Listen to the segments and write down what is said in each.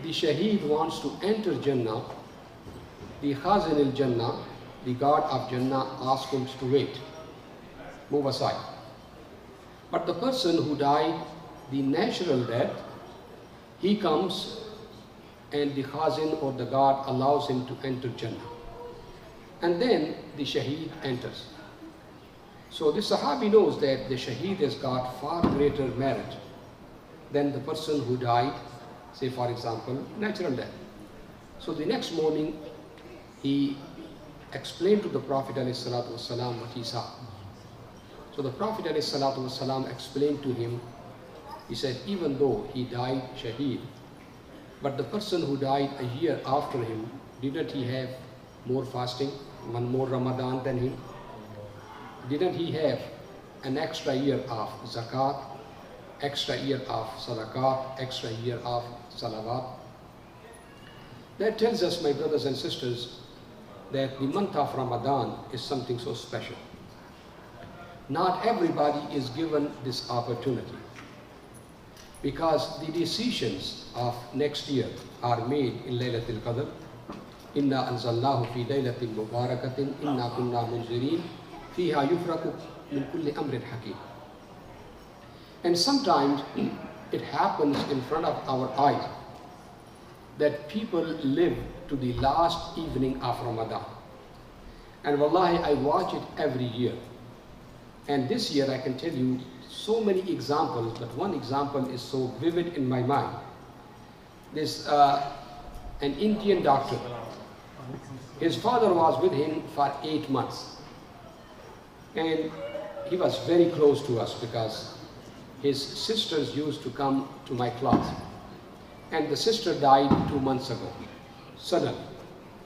the Shaheed wants to enter Jannah, the Khazin al-Jannah, the God of Jannah, asks him to wait, move aside. But the person who died the natural death, he comes and the Khazin or the God allows him to enter Jannah. And then the Shaheed enters. So this Sahabi knows that the Shaheed has got far greater merit than the person who died, say for example, natural death. So the next morning, he explained to the Prophet ﷺ what he saw. So the Prophet ﷺ explained to him, he said, even though he died Shaheed, but the person who died a year after him, didn't he have more fasting, one more Ramadan than him? Didn't he have an extra year of zakat, extra year of sadaqat, extra year of salawat? That tells us, my brothers and sisters, that the month of Ramadan is something so special. Not everybody is given this opportunity, because the decisions of next year are made in Laylatul Qadr. Inna anzalnahu fi laylatin mubarakatin inna kunna munzirin fiha yufraku min kulli amrin hakim. And sometimes it happens in front of our eyes that people live to the last evening of Ramadan. And wallahi, I watch it every year. And this year I can tell you so many examples, but one example is so vivid in my mind. There's an Indian doctor. His father was with him for 8 months. And he was very close to us because his sisters used to come to my class. And the sister died 2 months ago, suddenly,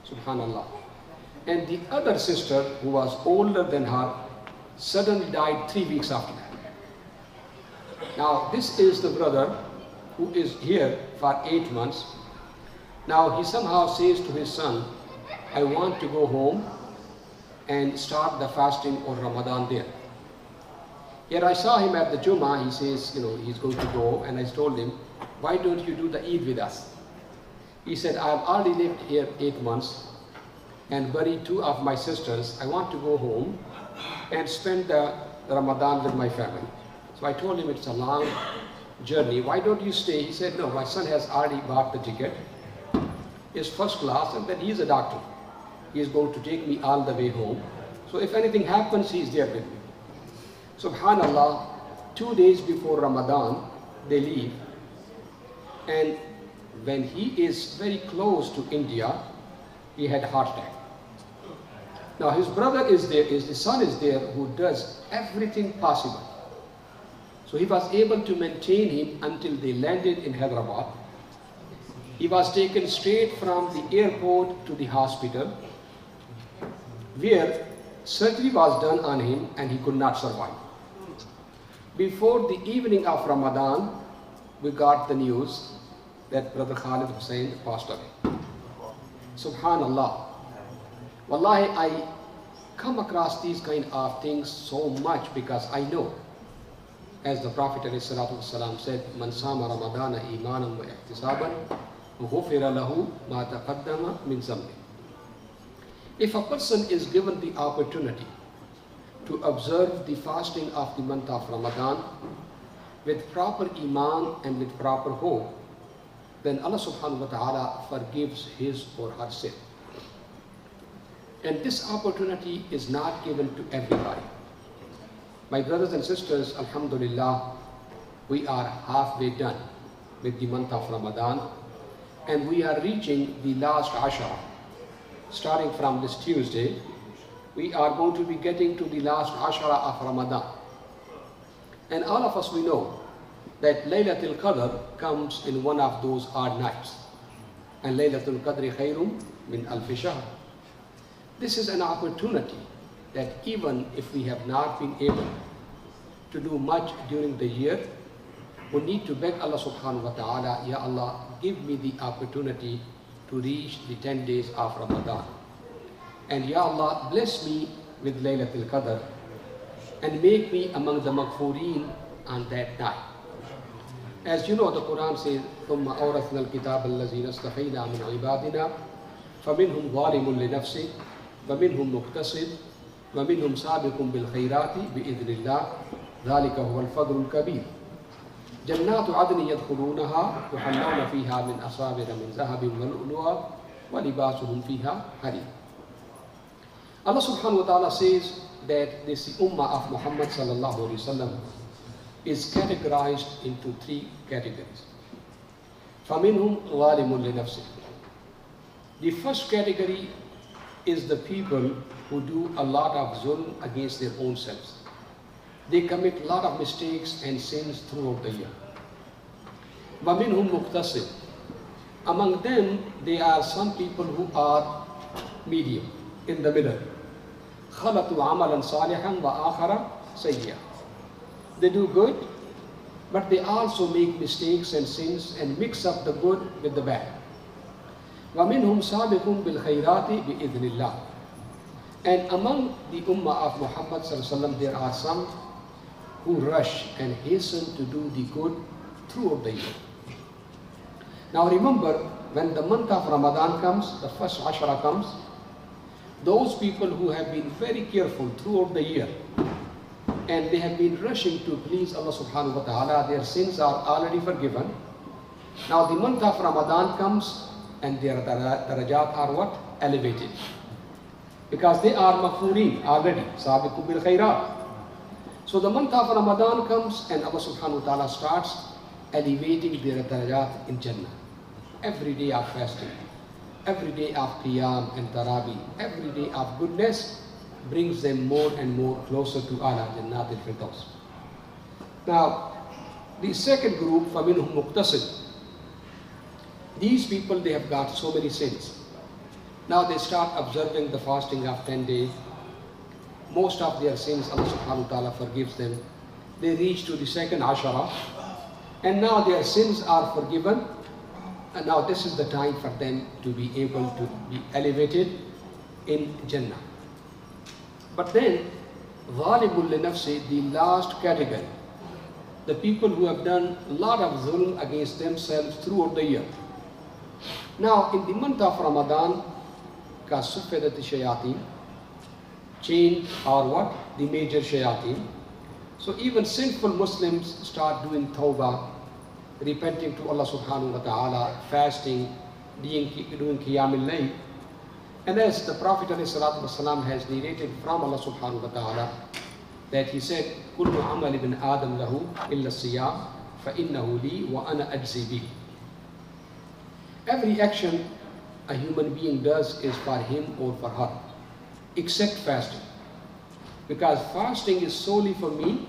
subhanallah. And the other sister, who was older than her, suddenly died 3 weeks after that. Now, this is the brother who is here for 8 months. Now, he somehow says to his son, I want to go home and start the fasting or Ramadan there. Here I saw him at the Jummah. He says, he's going to go, and I told him, why don't you do the Eid with us? He said, I've already lived here 8 months and buried 2 of my sisters. I want to go home and spend the Ramadan with my family. So I told him it's a long journey. Why don't you stay? He said, no, my son has already bought the ticket. It's first class, and then he's a doctor. He is going to take me all the way home. So if anything happens, he's there with me. Subhanallah, 2 days before Ramadan, they leave. And when he is very close to India, he had a heart attack. Now his brother is there, his son is there, who does everything possible. So he was able to maintain him until they landed in Hyderabad. He was taken straight from the airport to the hospital, where surgery was done on him and he could not survive. Before the evening of Ramadan, we got the news that Brother Khalid Hussain passed away. Subhanallah. Wallahi, I come across these kind of things so much because I know, as the Prophet ﷺ said, Man sama Ramadana imanan wa ihtisaban, ghufira lahu ma taqaddama min zambi. If a person is given the opportunity to observe the fasting of the month of Ramadan with proper iman and with proper hope, then Allah subhanahu wa ta'ala forgives his or her sin. And this opportunity is not given to everybody. My brothers and sisters, alhamdulillah, we are halfway done with the month of Ramadan, and we are reaching the last Ashara. Starting from this Tuesday, we are going to be getting to the last Ashara of Ramadan. And all of us, we know that Laylatul Qadr comes in one of those odd nights. And Laylatul Qadri khayrum min alfi shahr. This is an opportunity that even if we have not been able to do much during the year, we need to beg Allah subhanahu wa ta'ala, Ya Allah, give me the opportunity to reach the 10 days of Ramadan. And Ya Allah, bless me with Laylatul Qadr and make me among the maghfureen on that night. As you know, the Quran says, ثُمَّ أَوْرَثْنَا الْكِتَابَ الَّذِينَ اصْطَفَيْنَا مِنْ عِبَادِنَا فَمِنْهُمْ ظَالِمٌ لِنَفْسِهِ وَمِنْهُمْ مُقْتَصِدٌ وَمِنْهُمْ سَابِقٌ بِالْخَيْرَاتِ بِإِذْنِ اللَّهِ ذَلِكَ هُوَ الْفَضْلُ الْكَبِيرُ جَنَّاتُ عَدْنٍ يَدْخُلُونَهَا يُحَلَّوْنَ فِيهَا مِنْ أَسَاوِرَ مِنْ ذَهَبٍ وَلُؤْلُؤًا وَلِبَاسُهُمْ فِيهَا حَرِيرٌ. Allah subhanahu wa ta'ala says that this ummah of Muhammad sallallahu alaihi wasallam is categorized into three categories. فَمِنْهُمْ ظَالِمٌ لِنَفْسِهِ. The first category is the people who do a lot of zulm against their own selves. They commit a lot of mistakes and sins throughout the year. وَمِنْهُمْ مُقْتَصِدٌ. Among them, there are some people who are medium, in the middle. خَلَطُوا عَمَلًا صَالِحًا وَآخَرَ سَيِّئًا. They do good, but they also make mistakes and sins and mix up the good with the bad. وَمِنْهُمْ سَابِقٌ بِالْخَيْرَاتِ بِإِذْنِ اللَّهِ. And among the ummah of Muhammad sallallahu alaihi wasallam, there are some who rush and hasten to do the good throughout the year. Now remember, when the month of Ramadan comes, the first Ashara comes, those people who have been very careful throughout the year and they have been rushing to please Allah subhanahu wa ta'ala, their sins are already forgiven. Now the month of Ramadan comes and their darajat are what? Elevated. Because they are maghfureen already. Sabiqu bil khairat. So the month of Ramadan comes and Allah subhanahu wa ta'ala starts elevating their darajat in Jannah. Every day of fasting, every day of qiyam and tarabi, every day of goodness brings them more and more closer to Allah Jannat al-Firdaus. Now, the second group, فَمِنْهُمْ مُقْتَصِدٌ. These people, they have got so many sins. Now they start observing the fasting of 10 days. Most of their sins, Allah subhanahu wa ta'ala forgives them. They reach to the second Ashara, and now their sins are forgiven. And now this is the time for them to be able to be elevated in Jannah. But then, ظَالِمٌ لِنَفْسِهِ, the last category, the people who have done a lot of zulm against themselves throughout the year. Now, in the month of Ramadan, كَسُفِّدَتِ الشَّيَاطِينَ, chain or what? The major shayateen. So even sinful Muslims start doing tawbah, repenting to Allah subhanahu wa ta'ala, fasting, doing qiyam al-layl. And as the Prophet ﷺ has narrated from Allah subhanahu wa ta'ala, that he said, كُلُّ عَمَلِ بِنْ آدَمْ لَهُ إِلَّا الصِّيَامِ فَإِنَّهُ لِي وَأَنَا أَجْزِي بِهِ. Every action a human being does is for him or for her, except fasting. Because fasting is solely for me,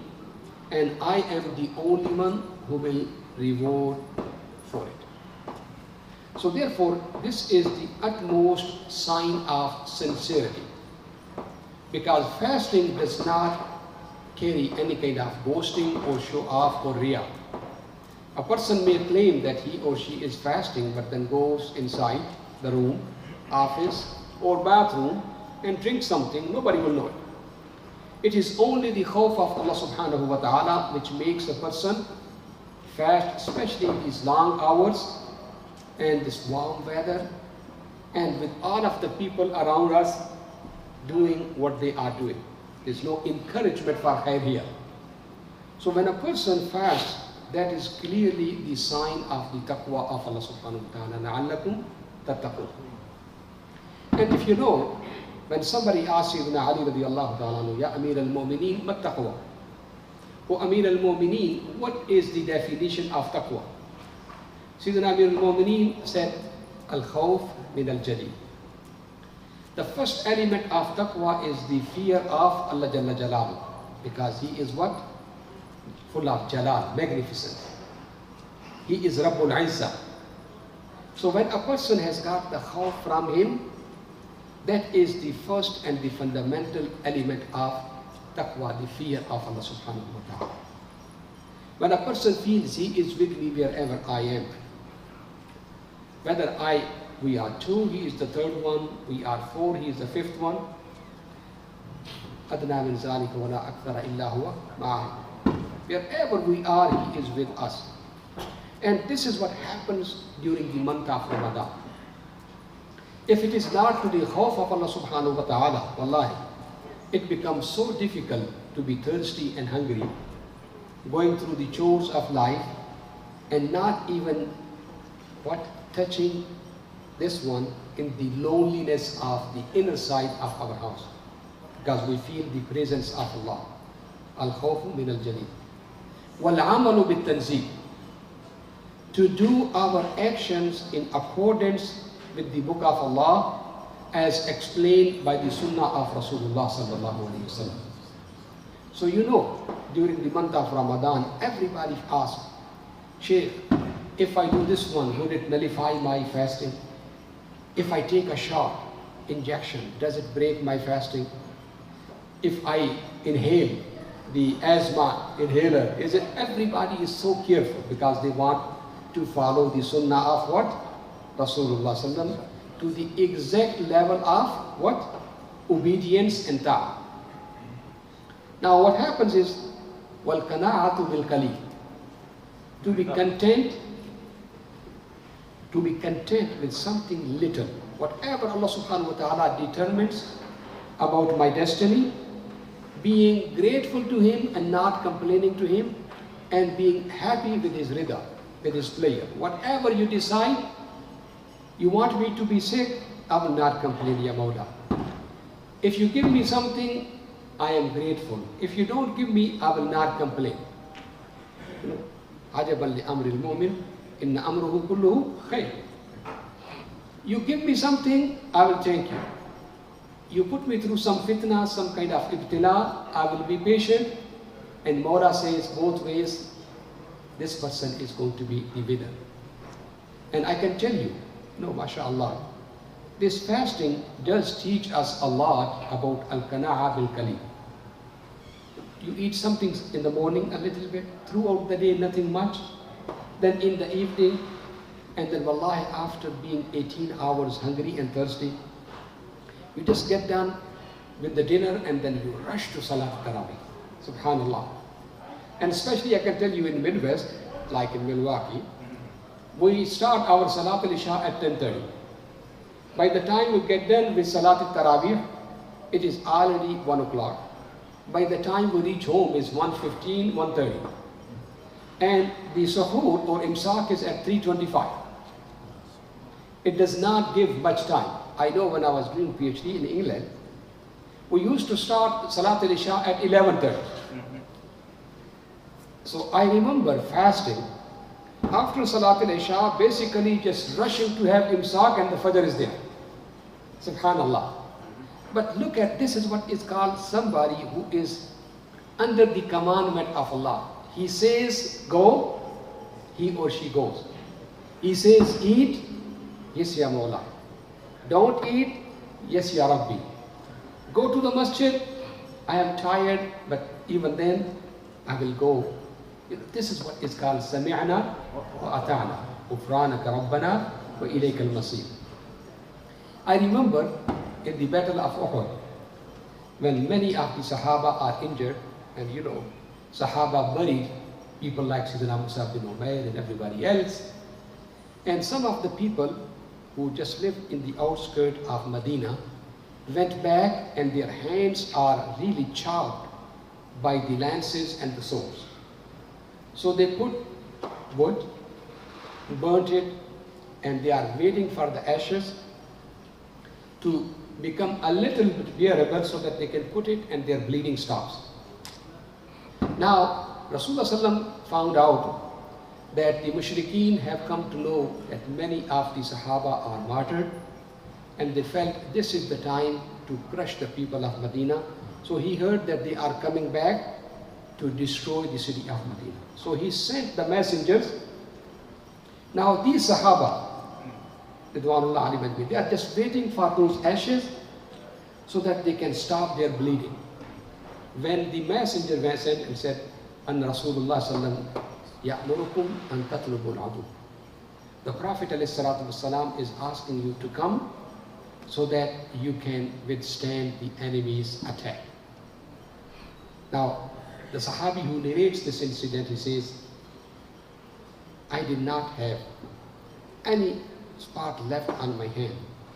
and I am the only one who will reward for it. So therefore, this is the utmost sign of sincerity. Because fasting does not carry any kind of boasting or show off or riyah. A person may claim that he or she is fasting, but then goes inside the room, office, or bathroom and drinks something. Nobody will know it. It is only the khawf of Allah subhanahu wa ta'ala which makes a person fast, especially in these long hours and this warm weather, and with all of the people around us doing what they are doing. There's no encouragement for khair here. So when a person fasts, that is clearly the sign of the taqwa of Allah subhanahu wa ta'ala. لَعَلَّكُمْ تَتَّقُونَ. And if you know, when somebody asks Sayyidina Ali radiallahu ta'ala, Ya Amir al-Mu'mineen, what taqwa? O Amir al-Mu'mineen, what is the definition of taqwa? Sayyidina Amir al-Mu'mineen said, Al-Khawf min al-Jalil. The first element of taqwa is the fear of Allah Jalla Jalaluhu, because He is what? Full of Jalal, magnificent. He is Rabbul Izzah. So when a person has got the khawf from Him, that is the first and the fundamental element of taqwa, the fear of Allah subhanahu wa ta'ala. When a person feels he is with me wherever I am, whether we are two, he is the third one, we are four, he is the fifth one, أَدْنَا مِنْ ذَلِكَ وَلَا أَكْثَرَ إِلَّا هُوَ مَعَهُ. Wherever we are, He is with us. And this is what happens during the month of Ramadan. If it is not to the khawf of Allah subhanahu wa ta'ala, wallahi, it becomes so difficult to be thirsty and hungry, going through the chores of life, and not even touching this one in the loneliness of the inner side of our house, because we feel the presence of Allah. Al-khawfu min al-jalil. Wal-amalu bit-tanzeel. To do our actions in accordance with the book of Allah as explained by the sunnah of Rasulullah sallallahu alaihi wasallam. So you know, during the month of Ramadan, everybody asks, Shaykh, if I do this one, would it nullify my fasting? If I take a shot, injection, does it break my fasting? If I inhale the asthma inhaler, is it? Everybody is so careful because they want to follow the sunnah of what? Rasulullah sallallahu to the exact level of what? Obedience and ta'ah. Now what happens is, wal-qana'atu bil-qalil. To be content with something little. Whatever Allah subhanahu wa ta'ala determines about my destiny, being grateful to Him and not complaining to Him, and being happy with His rida, with His pleasure. Whatever you decide, you want me to be sick, I will not complain, Ya Mawla. If you give me something, I am grateful. If you don't give me, I will not complain. Ajaban li amri al-mu'min, inna amruhu kulluhu khayr. You give me something, I will thank you. You put me through some fitna, some kind of ibtila, I will be patient. And Mawla says both ways, this person is going to be the winner. And I can tell you, mashallah, this fasting does teach us a lot about al-qana'a bil-qalil. You eat something in the morning a little bit, throughout the day nothing much, then in the evening, and then wallahi after being 18 hours hungry and thirsty, you just get done with the dinner and then you rush to Salat Tarawih. Subhanallah. And especially I can tell you in Midwest, like in Milwaukee, we start our Salat al-Isha at 10:30. By the time we get done with Salat al-Tarawih, it is already 1 o'clock. By the time we reach home is 1:15, 1:30. And the Suhoor or Imsak is at 3:25. It does not give much time. I know when I was doing PhD in England, we used to start Salat al-Isha at 11:30. So I remember fasting after Salat al-Isha, basically just rushing to have Imsak and the Fajr is there. Subhanallah. But look at, this is what is called somebody who is under the commandment of Allah. He says go, he or she goes. He says eat, yes ya Mawla. Don't eat, yes ya Rabbi. Go to the masjid, I am tired, but even then I will go. This is what is called Sami'na wa Ata'na. Ghufranaka Rabbana wa ilayka al-masir. I remember in the Battle of Uhud, when many of the Sahaba are injured, and Sahaba buried people like Sayyidina Musab bin Umair and everybody else, and some of the people who just lived in the outskirts of Medina went back and their hands are really charred by the lances and the swords. So they put wood, burnt it, and they are waiting for the ashes to become a little bit bearable so that they can put it and their bleeding stops. Now, Rasulullah ﷺ found out that the mushrikeen have come to know that many of the Sahaba are martyred, and they felt this is the time to crush the people of Medina. So he heard that they are coming back to destroy the city of Medina. So he sent the messengers. Now these Sahaba, Ridwanullah alayhim ajma'in, they are just waiting for those ashes so that they can stop their bleeding. When the messenger went sent and said, An Rasulullah sallam ya'murukum an tatlubul adu. The Prophet ﷺ is asking you to come so that you can withstand the enemy's attack. Now, the Sahabi who narrates this incident, he says, I did not have any spot left on my hand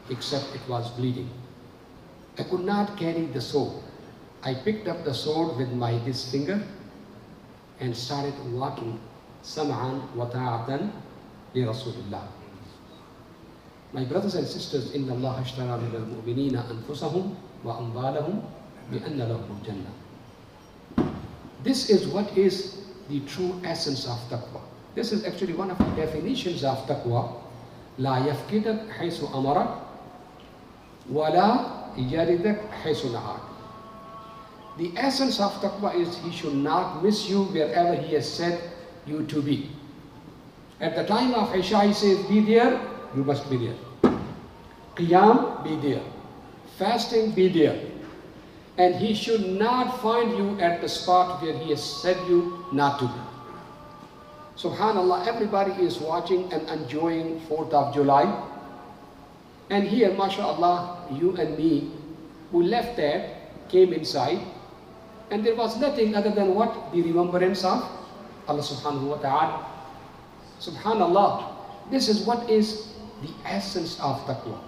except it was bleeding. I could not carry the sword. I picked up the sword with this finger and started walking sam'an wa ta'atan li Rasulullah. My brothers and sisters, inna Allah ashtara min al-mu'minina anfusahum wa amwalahum bi anna lahum al-jannah. This is what is the true essence of taqwa. This is actually one of the definitions of taqwa. La yafkidak haythu amarak wa la yaridak haythu nahak. The essence of taqwa is he should not miss you wherever he has said you to be. At the time of Isha, he says, be there, you must be there. Qiyam, be there. Fasting, be there. And he should not find you at the spot where he has said you not to be. Subhanallah, everybody is watching and enjoying 4th of July. And here, mashallah, you and me, who left that, came inside, and there was nothing other than what? The remembrance of Allah subhanahu wa ta'ala. Subhanallah, this is what is the essence of taqwa.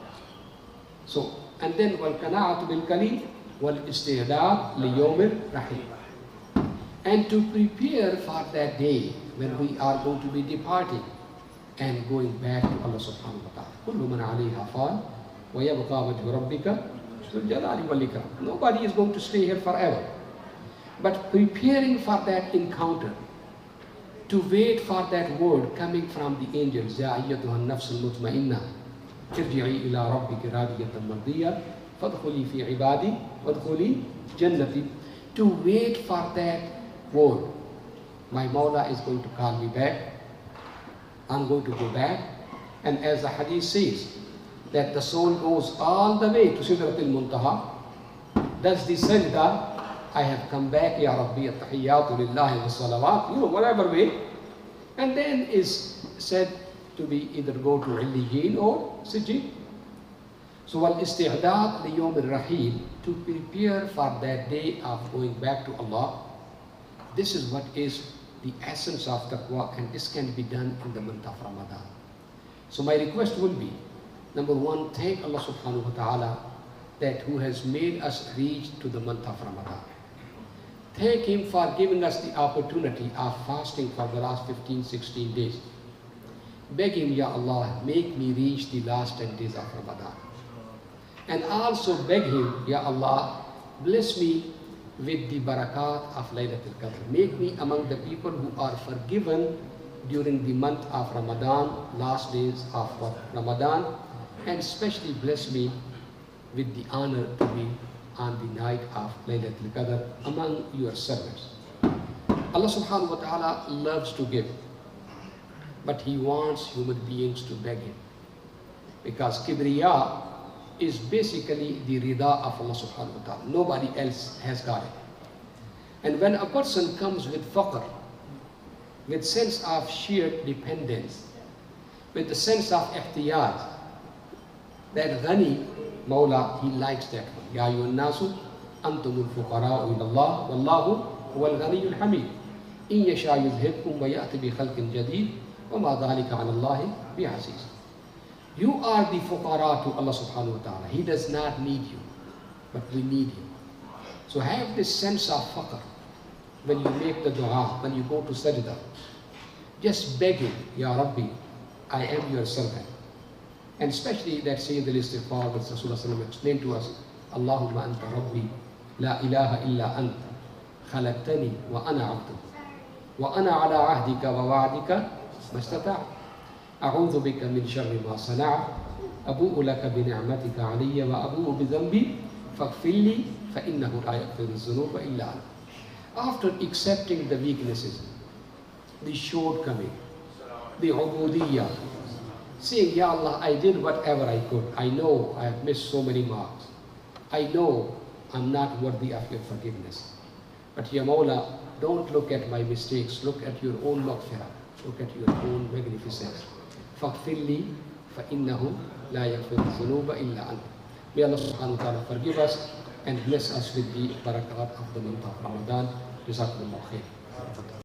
So, and then وَالْقَنَاعَةُ بِالْقَلِيلِ وَالْإِسْتِعْدَادُ لِيَوْمِ الرَّحِيلِ. And to prepare for that day when we are going to be departing and going back to Allah subhanahu wa ta'ala. كُلُّ مَنْ عَلَيْهَا فَانٍ وَيَبْقَى وَجْهُ رَبِّكَ ذُو الْجَلَالِ وَالْإِكْرَامِ. Nobody is going to stay here forever. But preparing for that encounter, to wait for that word coming from the angels, يَا أَيَّتُهَا النَّفْسُ الْمُطْمَئِنَّةُ ارْجِعِي إِلَىٰ رَبِّكِ رَاضِيَةً مَرْضِيَّةً فَادْخُلِي فِي عِبَادِي وَادْخُلِي جَنَّتِي. To wait for that word. My Mawla is going to call me back. I'm going to go back. And as the hadith says, that the soul goes all the way to Sidratul Muntaha, does the sajda, I have come back, Ya Rabbi, at-tahiyyatu lillahi wa salawat, whatever way. And then is said to be either go to Illiyin or Sijjin. So, wal-isti'dad li-yawm al-rahil, to prepare for that day of going back to Allah. This is what is the essence of taqwa, and this can be done in the month of Ramadan. So my request will be, number one, thank Allah subhanahu wa ta'ala that who has made us reach to the month of Ramadan. Thank him for giving us the opportunity of fasting for the last 15, 16 days. Beg him, Ya Allah, make me reach the last 10 days of Ramadan. And also beg him, Ya Allah, bless me with the barakat of Laylatul Qadr. Make me among the people who are forgiven during the month of Ramadan, last days of Ramadan, and especially bless me with the honor to be on the night of Laylatul Qadr among your servants. Allah subhanahu wa ta'ala loves to give, but he wants human beings to beg him. Because kibriya is basically the rida of Allah subhanahu wa ta'ala. Nobody else has got it. And when a person comes with faqr, with sense of sheer dependence, with the sense of ihtiyaj, that ghani, Mawla, he likes that one. Ya ayyuhan nasu, antumul fuqara'u ila Allah, wallahu huwal ghaniyyul hamid. In yasha yuzhibkum wa ya'ti bi khalqin jadid, wa ma dhalika 'ala Allah bi aziz. You are the fuqara to Allah subhanahu wa ta'ala. He does not need you, but we need him. So have this sense of faqr when you make the dua, when you go to sajda. Just beg him, Ya Rabbi, I am your servant. And especially that Sayyid al-Istighfar that Rasulullah explained to us, Allahumma anta Rabbi, la ilaha illa anta, khalaqtani wa ana abduk, wa ana ala ahdika wa wa'dika mastata'. أعوذ بك من شر ما صنعت أبوء لك بنعمتك علي وأبوء بذنبي فاغفر لي فإنه لا يغفر الذنوب إلا أنت. After accepting the weaknesses, the shortcoming, the ubudiyya, saying, Ya Allah, I did whatever I could. I know I have missed so many marks. I know I'm not worthy of your forgiveness. But Ya Mawla, don't look at my mistakes. Look at your own maghfirah. Look at your own magnificence. فَاغْفِرْ لِي فَإِنَّهُ لَا يَغْفِرُ الذُّنُوبَ إِلَّا أَنْتَ. May Allah subhanahu wa ta'ala forgive us and bless us with the barakat of the month of Ramadan. Jazakumullah khair.